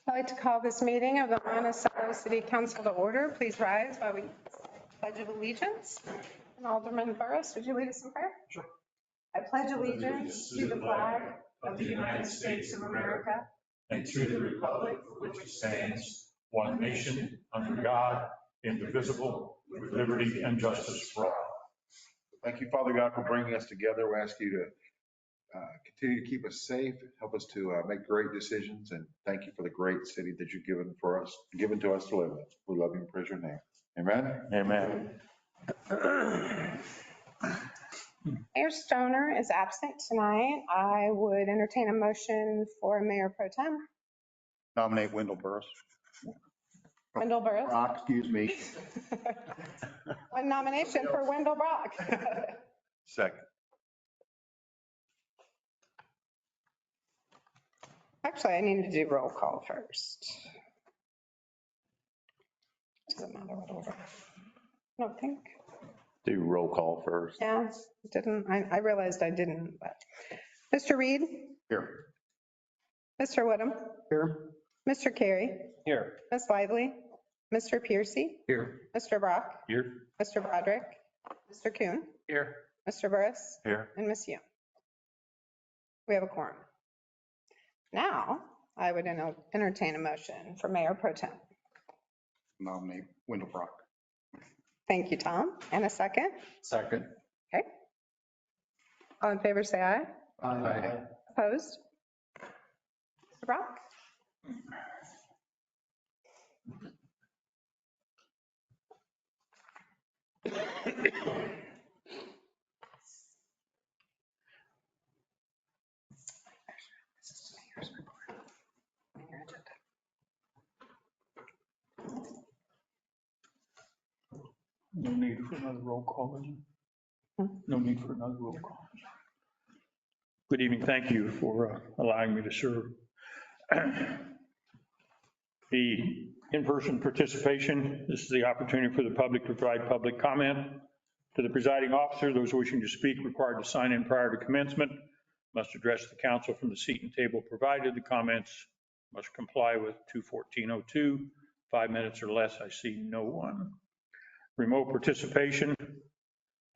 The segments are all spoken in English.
I'd like to call this meeting of the Monticello City Council to order. Please rise while we pledge of allegiance. And Alderman Burris, would you lead us in prayer? Sure. I pledge allegiance to the flag of the United States of America and to the republic for which it stands, one nation, under God, indivisible, with liberty and justice for all. Thank you, Father God, for bringing us together. We ask you to continue to keep us safe, help us to make great decisions, and thank you for the great city that you've given to us to live in. We love you and praise your name. Amen. Amen. Mayor Stoner is absent tonight. I would entertain a motion for Mayor Pro Tem. Nominate Wendell Burris. Wendell Burris. Brock, excuse me. One nomination for Wendell Brock. Second. Actually, I need to do roll call first. Doesn't matter what order. I don't think. Do roll call first. Yeah, didn't. I realized I didn't, but. Mr. Reed? Here. Mr. Woodham? Here. Mr. Carey? Here. Ms. Lively? Mr. Piercy? Here. Mr. Brock? Here. Mr. Broderick? Mr. Kuhn? Here. Mr. Burris? Here. And Ms. Young. We have a quorum. Now, I would entertain a motion for Mayor Pro Tem. Nominate Wendell Brock. Thank you, Tom. And a second? Second. Okay. All in favor, say aye. Aye. Opposed? Mr. Brock? No need for another roll call, is there? No need for another roll call. Good evening. Thank you for allowing me to serve. The in-person participation, this is the opportunity for the public to provide public comment. To the presiding officer, those wishing to speak required to sign in prior to commencement must address the council from the seat and table provided. The comments must comply with 214.02, 5 minutes or less. I see no one. Remote participation,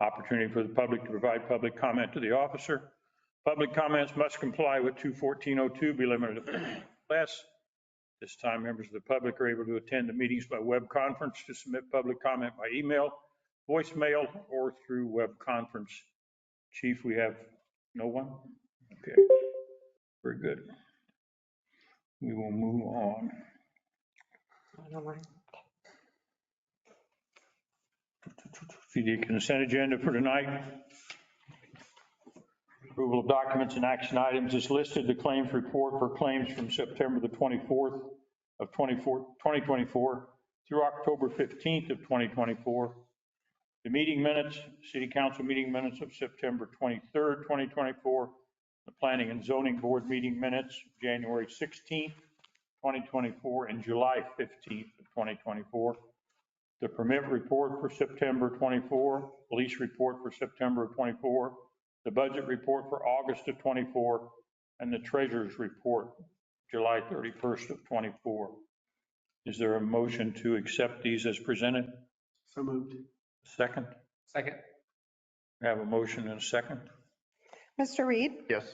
opportunity for the public to provide public comment to the officer. Public comments must comply with 214.02, be limited to less. This time, members of the public are able to attend the meetings by web conference. To submit public comment by email, voicemail, or through web conference. Chief, we have no one? Okay, very good. We will move on. I don't mind. See the consent agenda for tonight. Approval of documents and action items is listed. The claims report for claims from September the 24th of 2024 through October 15th of 2024. The meeting minutes, City Council meeting minutes of September 23rd, 2024. The Planning and Zoning Board meeting minutes, January 16th, 2024, and July 15th of 2024. The permit report for September 24, police report for September of 24, the budget report for August of 24, and the treasurer's report, July 31st of 24. Is there a motion to accept these as presented? So moved. Second? Second. We have a motion and a second. Mr. Reed? Yes.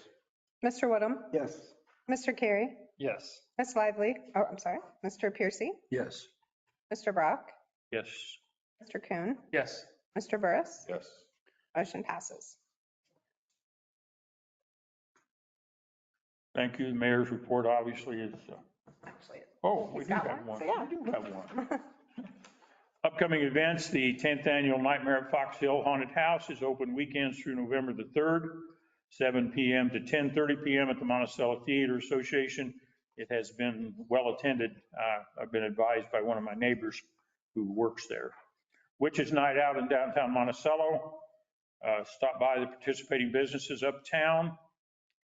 Mr. Woodham? Yes. Mr. Carey? Yes. Ms. Lively? Oh, I'm sorry. Mr. Piercy? Yes. Mr. Brock? Yes. Mr. Kuhn? Yes. Mr. Burris? Yes. Motion passes. Thank you. The mayor's report obviously is, Actually, oh, we he's do got have one. one, so yeah. We do have one. Upcoming events, the 10th annual Nightmare at Fox Hill Haunted House is open weekends through November the 3rd, 7 p.m. to 10:30 p.m. at the Monticello Theater Association. It has been well attended. I've been advised by one of my neighbors who works there. Witches Night Out in downtown Monticello. Stop by the participating businesses uptown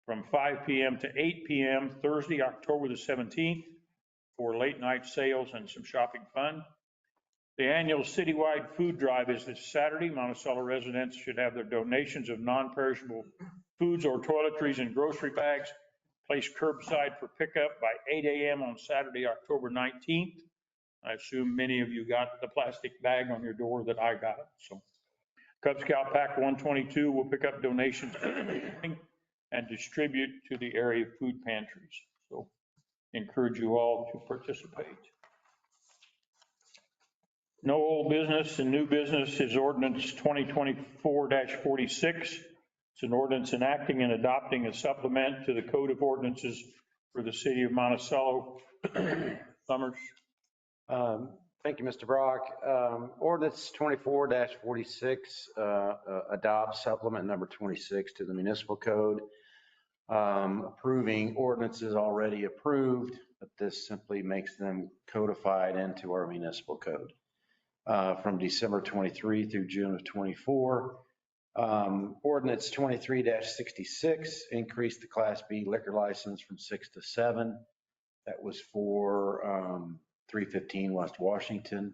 from 5 p.m. to 8 p.m. Thursday, October the 17th for late night sales and some shopping fun. The annual citywide food drive is this Saturday. Monticello residents should have their donations of non-perishable foods or toiletries and grocery bags placed curbside for pickup by 8 a.m. on Saturday, October 19th. I assume many of you got the plastic bag on your door that I got. So Cub Scout Pack 122 will pick up donations and distribute to the area food pantries. So encourage you all to participate. No old business and new business is ordinance 2024-46. It's an ordinance enacting and adopting a supplement to the Code of Ordinances for the city of Monticello. Summers. Thank you, Mr. Brock. Ordinance 24-46 adopts supplement number 26 to the municipal code, approving ordinances already approved, but this simply makes them codified into our municipal code. From December 23 through June of 24. Ordinance 23-66 increased the Class B liquor license from 6 to 7. That was for 315 West Washington.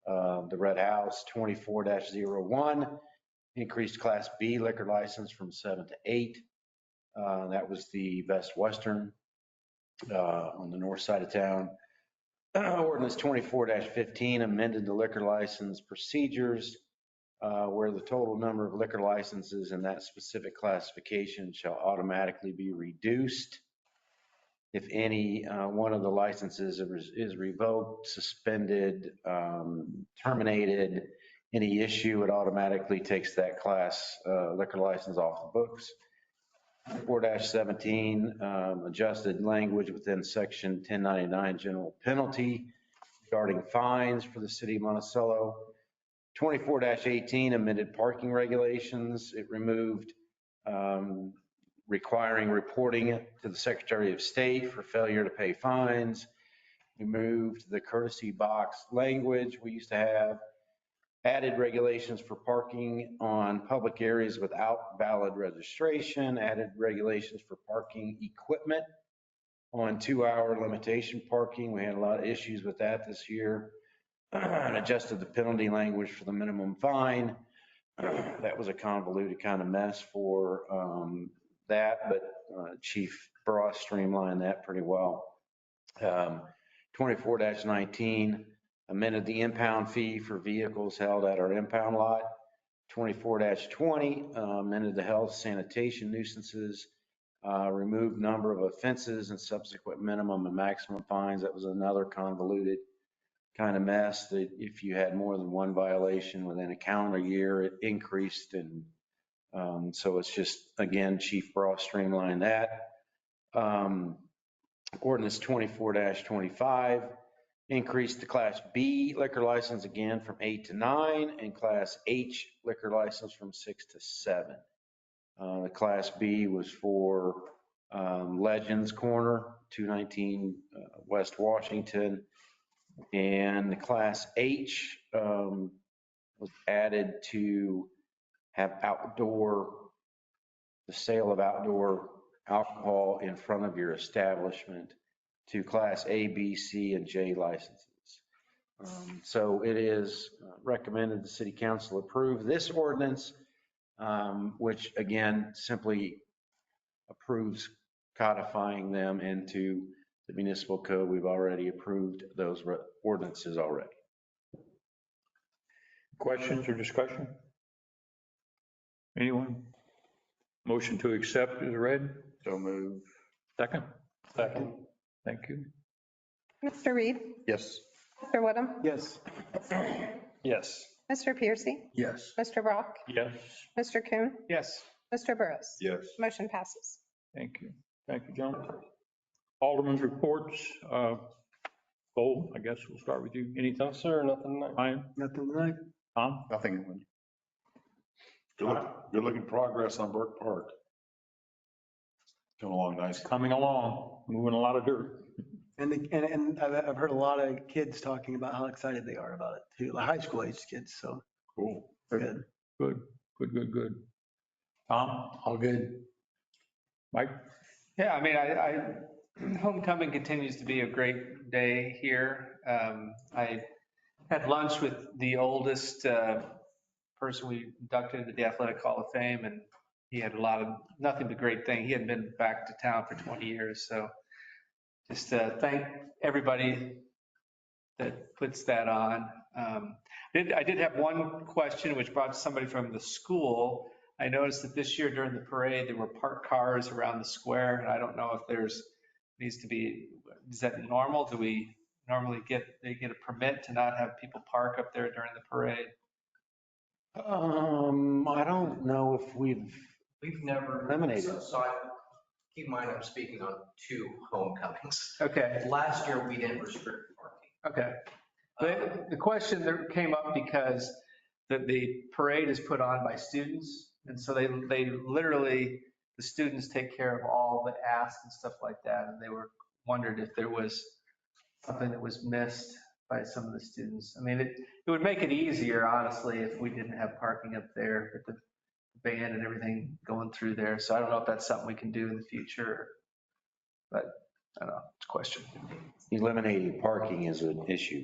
The Red House 24-01 increased Class B liquor license from 7 to 8. That was the Best Western on the north side of town. Ordinance 24-15 amended the liquor license procedures where the total number of liquor licenses in that specific classification shall automatically be reduced. If any one of the licenses is revoked, suspended, terminated, any issue, it automatically takes that class liquor license off the books. 4-17 adjusted language within section 1099 general penalty regarding fines for the city of Monticello. 24-18 amended parking regulations. It removed requiring reporting to the Secretary of State for failure to pay fines. Removed the courtesy box language we used to have. Added regulations for parking on public areas without valid registration. Added regulations for parking equipment on 2-hour limitation parking. We had a lot of issues with that this year. And adjusted the penalty language for the minimum fine. That was a convoluted kind of mess for that, but Chief Bross streamlined that pretty well. 24-19 amended the impound fee for vehicles held at our impound lot. 24-20 amended the health sanitation nuisances, removed number of offenses and subsequent minimum and maximum fines. That was another convoluted kind of mess that if you had more than one violation within a calendar year, it increased. And so it's just, again, Chief Bross streamlined that. Ordinance 24-25 increased the Class B liquor license again from 8 to 9 and Class H liquor license from 6 to 7. The Class B was for Legends Corner, 219 West Washington. And the Class H was added to have the sale of outdoor alcohol in front of your establishment to Class A, B, C, and J licenses. So it is recommended the City Council approve this ordinance, which again simply approves codifying them into the municipal code. We've already approved those ordinances already. Questions or discussion? Anyone? Motion to accept is read. So move. Second. Second. Thank you. Mr. Reed? Yes. Mr. Woodham? Yes. Yes. Mr. Piercy? Yes. Mr. Brock? Yes. Mr. Kuhn? Yes. Mr. Burris? Yes. Motion passes. Thank you. Thank you, John. Alderman's reports. Cole, I guess we'll start with you. Anything? Sir, nothing tonight. Ryan? Nothing tonight. Tom? Nothing. Good looking progress on Burke Park. Coming along nice. Coming along, moving a lot of dirt. And I've heard a lot of kids talking about how excited they are about it too, like high school age kids. So Cool. good. Good. Tom? All good. Mike? Yeah, I mean, homecoming continues to be a great day here. I had lunch with the oldest person we inducted into the Athletic Hall of Fame, and he had nothing but great things. He hadn't been back to town for 20 years. So just thank everybody that puts that on. I did have one question which brought somebody from the school. I noticed that this year during the parade, there were parked cars around the square. And I don't know if is that normal? Do we normally get a permit to not have people park up there during the parade? I don't know if we've never. eliminated. Keep in mind, I'm speaking on 2 homecomings. Okay. Last year, we didn't restrict parking. Okay. The question that came up because the parade is put on by students. And so they literally, the students take care of all the asks and stuff like that. And they wondered if there was something that was missed by some of the students. I mean, it would make it easier, honestly, if we didn't have parking up there with the band and everything going through there. So I don't know if that's something we can do in the future, but I don't know. It's a question. Eliminating parking is an issue.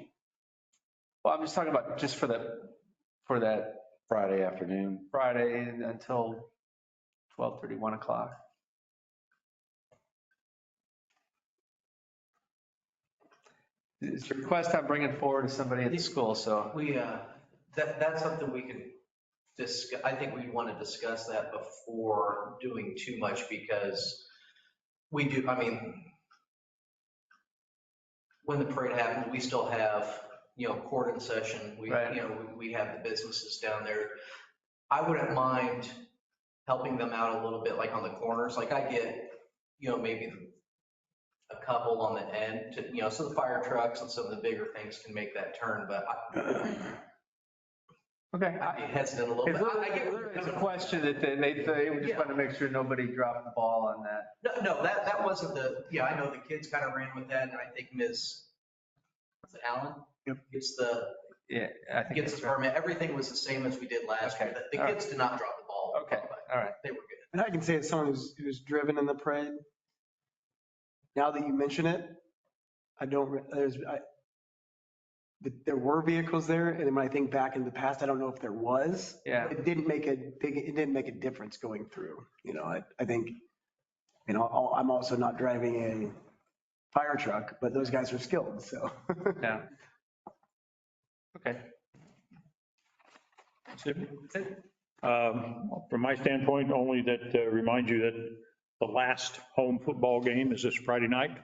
Well, I'm just talking about just for that Friday afternoon. Friday until 12:30, 1 o'clock. It's a request I'm bringing forward to somebody at the school, so. We, that's something we could discuss. I think we'd want to discuss that before doing too much because we do, I mean, when the parade happens, we still have, court in session. Right. We have the businesses down there. I wouldn't mind helping them out a little bit, like on the corners. Like I get, maybe a couple on the end to, so the fire trucks and some of the bigger things can make that turn, but Okay. I'd be hesitant a little bit. It's a question that they just want to make sure nobody dropped the ball on that. No, that wasn't I know the kids kind of ran with that, and I think Ms. Allen gets Yeah, I think the that's right. permit. Everything was the same as we did last year. Okay. The kids did not drop the ball. Okay, all right. They were good. And I can say as someone who's driven in the parade, now that you mention it, there were vehicles there, and when I think back in the past, I don't know if there was. Yeah. It didn't make a difference going through. I think, I'm also not driving a fire truck, but those guys are skilled, so. Yeah. Okay. From my standpoint, only that remind you that the last home football game is this Friday night.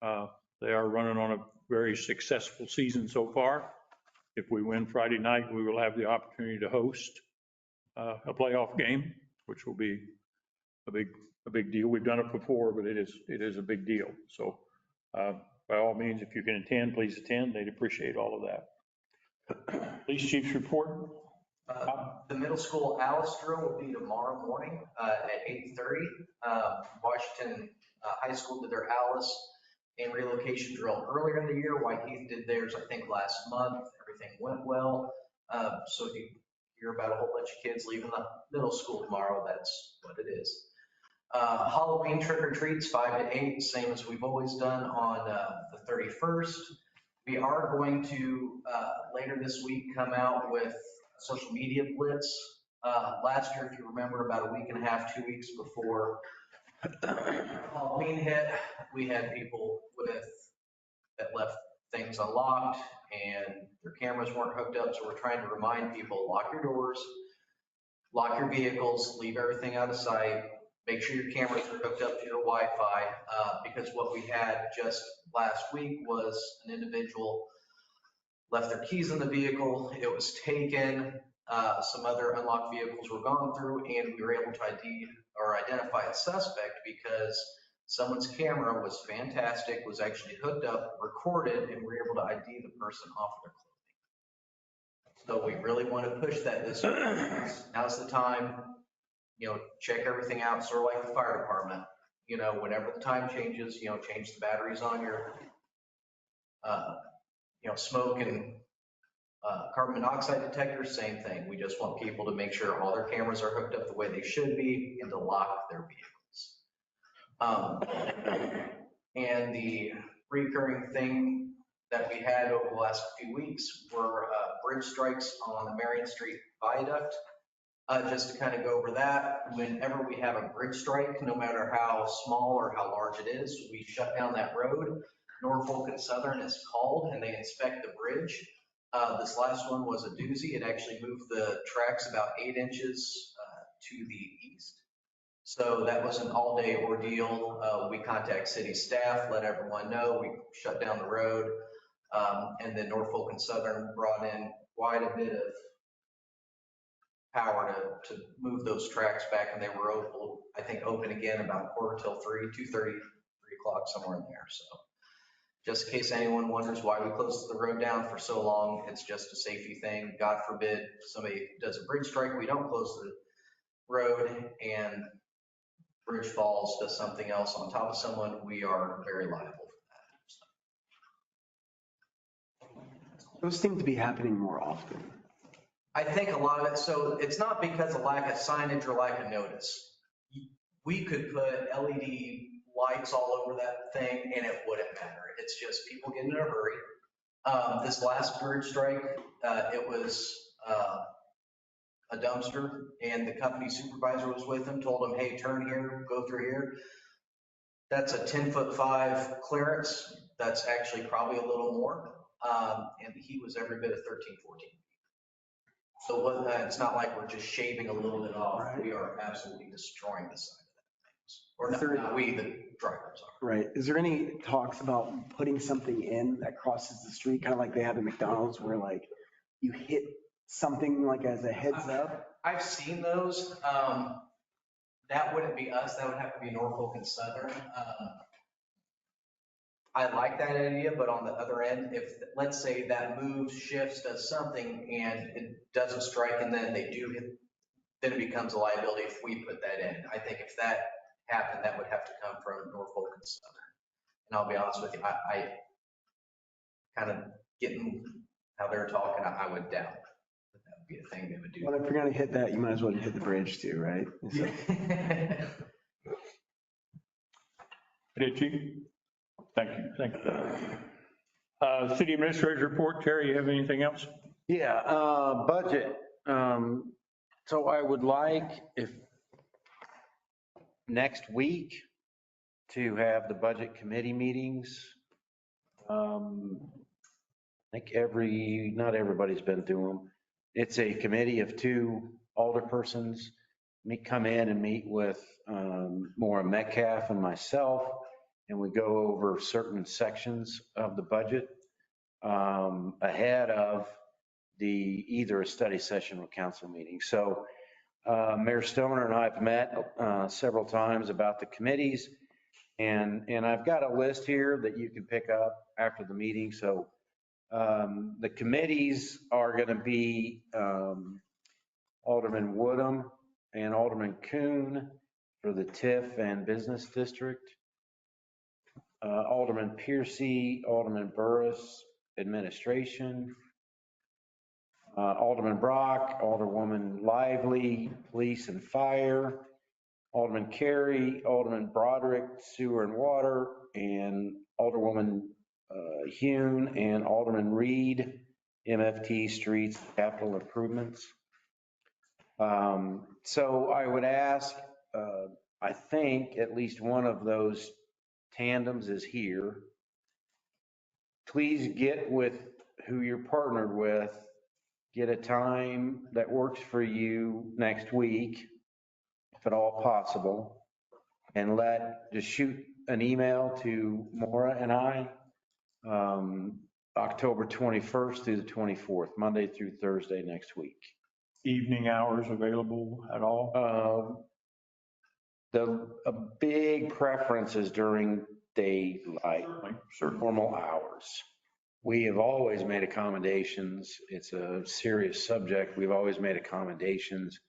They are running on a very successful season so far. If we win Friday night, we will have the opportunity to host a playoff game, which will be a big deal. We've done it before, but it is a big deal. So by all means, if you can attend, please attend. They'd appreciate all of that. Police chief's report. The middle school Alice drill will be tomorrow morning at 8:30. Washington High School did their Alice and relocation drill earlier in the year. Whiteheath did theirs, I think, last month. Everything went well. So if you hear about a whole bunch of kids leaving the middle school tomorrow, that's what it is. Halloween trick or treats, 5 to 8, same as we've always done on the 31st. We are going to later this week come out with social media blitz. Last year, if you remember, about a week and a half, 2 weeks before Halloween hit, we had people that left things unlocked and their cameras weren't hooked up. So we're trying to remind people, lock your doors, lock your vehicles, leave everything out of sight, make sure your cameras are hooked up to your Wi-Fi, because what we had just last week was an individual left their keys in the vehicle. It was taken. Some other unlocked vehicles were gone through, and we were able to identify a suspect because someone's camera was fantastic, was actually hooked up, recorded, and we were able to ID the person off their clothing. So we really want to push that this week. Now's the time, check everything out, sort of like the fire department. Whenever the time changes, change the batteries on your, smoke and carbon monoxide detectors, same thing. We just want people to make sure all their cameras are hooked up the way they should be and to lock their vehicles. And the recurring thing that we had over the last few weeks were bridge strikes on the Marion Street Viaduct. Just to kind of go over that, whenever we have a bridge strike, no matter how small or how large it is, we shut down that road. Norfolk and Southern is called and they inspect the bridge. This last one was a doozy. It actually moved the tracks about 8 inches to the east. So that was an all-day ordeal. We contact city staff, let everyone know, we shut down the road. And then Norfolk and Southern brought in quite a bit of power to move those tracks back, and they were open, I think, open again about 2:45 till 2:30, 3 o'clock, somewhere in there. So just in case anyone wonders why we closed the road down for so long, it's just a safety thing. God forbid somebody does a bridge strike, we don't close the road and bridge falls, does something else on top of someone, we are very liable for that. Those seem to be happening more often. I think a lot of it, so it's not because of lack of signage or lack of notice. We could put LED lights all over that thing and it wouldn't matter. It's just people getting in a hurry. This last bridge strike, it was a dumpster and the company supervisor was with him, told him, hey, turn here, go through here. That's a 10'5" clearance. That's actually probably a little more. And he was every bit of 13, 14. So it's not like we're just shaving a little bit off. Right. We are absolutely destroying the side of that thing. Or not we, the drivers are. Right. Is there any talks about putting something in that crosses the street, kind of like they have at McDonald's where like you hit something like as a heads up? I've seen those. That wouldn't be us. That would have to be Norfolk and Southern. I like that idea, but on the other end, if, let's say that moves, shifts, does something and it doesn't strike and then they do hit, then it becomes a liability if we put that in. I think if that happened, that would have to come from Norfolk and Southern. And I'll be honest with you, I kind of getting how they're talking, I would doubt that that would be a thing they would do. Well, if you're going to hit that, you might as well hit the bridge too, right? So, Chief? Thank you. Thank you. City Administrator's report. Terry, you have anything else? Yeah, budget. So I would like if next week to have the budget committee meetings. I think not everybody's been through them. It's a committee of 2 alderpersons. Come in and meet with Maura Metcalf and myself, and we go over certain sections of the budget ahead of either a study session or council meeting. So Mayor Stoner and I have met several times about the committees, and I've got a list here that you can pick up after the meeting. So the committees are going to be Alderman Woodham and Alderman Kuhn for the TIF and Business District. Alderman Piercy, Alderman Burris, Administration. Alderman Brock, Alderwoman Lively, Police and Fire. Alderman Carey, Alderman Broderick, Sewer and Water, and Alderwoman Hune and Alderman Reed, MFT Streets, Capital Improvements. So I would ask, I think at least one of those tandems is here. Please get with who you're partnered with, get a time that works for you next week, if at all possible, and just shoot an email to Maura and I, October 21st through the 24th, Monday through Thursday next week. Evening hours available at all? A big preference is during daylight, normal hours. We have always made accommodations. It's a serious subject. We've always made accommodations.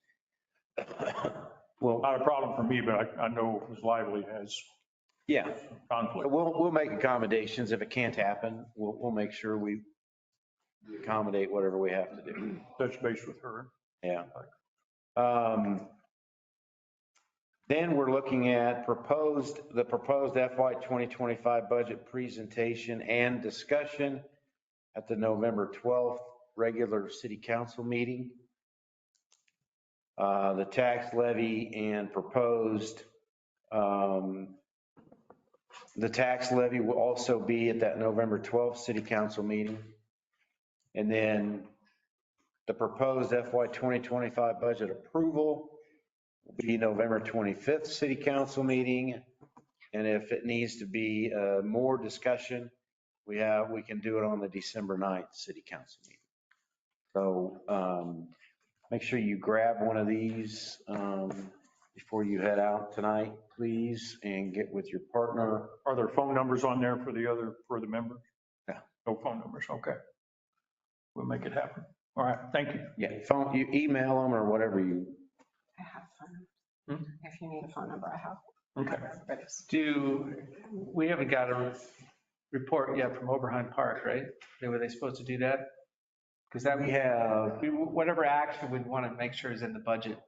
Well, not a problem for me, but I know Ms. Lively has Yeah, conflict. we'll make accommodations. If it can't happen, we'll make sure we accommodate whatever we have to do. Touch base with her. Yeah. Then we're looking at the proposed FY 2025 budget presentation and discussion at the November 12th regular city council meeting. the tax levy and proposed, the tax levy will also be at that November 12th city council meeting. And then the proposed FY 2025 budget approval will be November 25th city council meeting. And if it needs to be more discussion, we can do it on the December 9th city council meeting. So make sure you grab one of these before you head out tonight, please, and get with your partner. Are there phone numbers on there for the members? Yeah. No phone numbers, okay. We'll make it happen. All right, thank you. Yeah, you email them or whatever you. I have phone. If you need a phone number, I have. Okay. Everybody's. We haven't got a report yet from Oberheim Park, right? Were they supposed to do that? Because that We have, whatever action we'd want to make sure is in the budget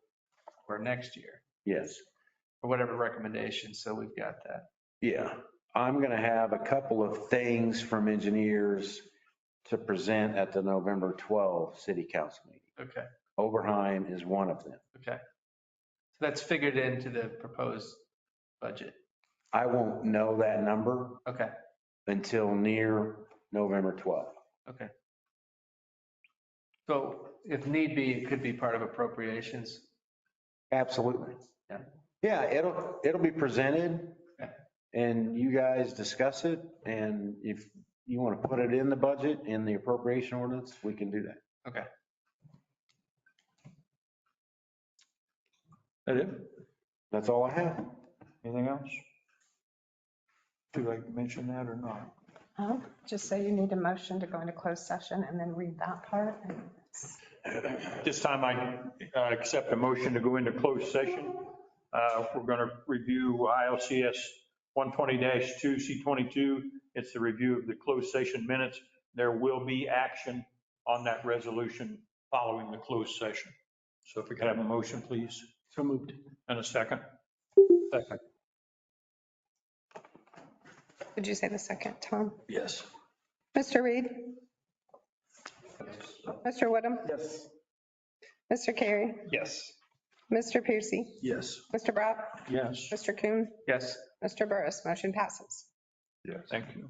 for next year, yes, or whatever recommendation. So we've got that. yeah. I'm going to have a couple of things from engineers to present at the November 12th city council meeting. Okay. Oberheim is one of them. Okay. So that's figured into the proposed budget. I won't know that number Okay. until near November 12th. Okay. So if need be, it could be part of appropriations. Absolutely. Yeah. Yeah, it'll be presented Okay. and you guys discuss it. And if you want to put it in the budget, in the appropriation ordinance, we can do that. Okay. That it? That's all I have. Anything else? Do I mention that or not? Just say you need a motion to go into closed session and then read that part. This time I accept a motion to go into closed session. We're going to review ILCS 120-2C22. It's the review of the closed session minutes. There will be action on that resolution following the closed session. So if we could have a motion, please. So moved. And a second. Second. Did you say the second, Tom? Yes. Mr. Reed? Mr. Woodham? Yes. Mr. Carey? Yes. Mr. Piercy? Yes. Mr. Brock? Yes. Mr. Coon? Yes. Mr. Burris? Motion passes. Yes. Thank you.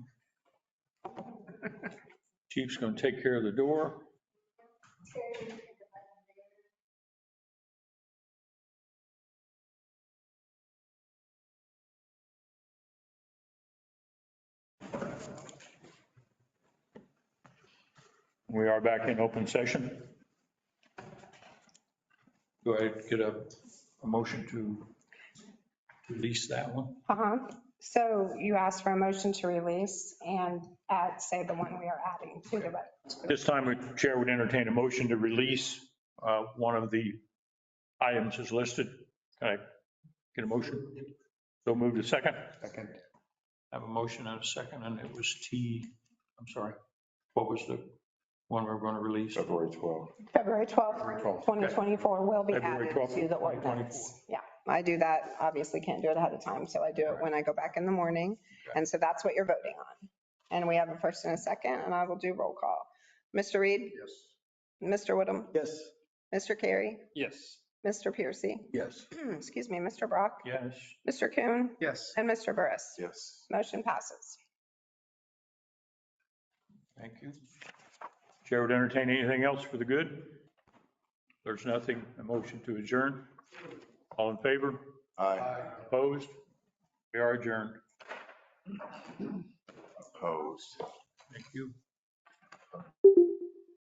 Chief's going to take care of the door. We are back in open session. Go ahead and get a motion to release that one. So you asked for a motion to release and add, say, the one we are adding to the budget. This time, the chair would entertain a motion to release one of the items as listed. Can I get a motion? So move to second. Second. Have a motion and a second, and it was I'm sorry, what was the one we were going to release? February 12th. February 12th, 2024 will be February added 12th, to the 2024. ordinance. Yeah, I do that. Obviously can't do it ahead of time, so I do it when I go back in the morning. Okay. And so that's what you're voting on. And we have a first and a second, and I will do roll call. Mr. Reed? Yes. Mr. Woodham? Yes. Mr. Carey? Yes. Mr. Piercy? Yes. Excuse me, Mr. Brock? Yes. Mr. Coon? Yes. And Mr. Burris? Yes. Motion passes. Thank you. Chair would entertain anything else for the good? There's nothing, a motion to adjourn. All in favor? Aye. Opposed? We are adjourned. Opposed. Thank you.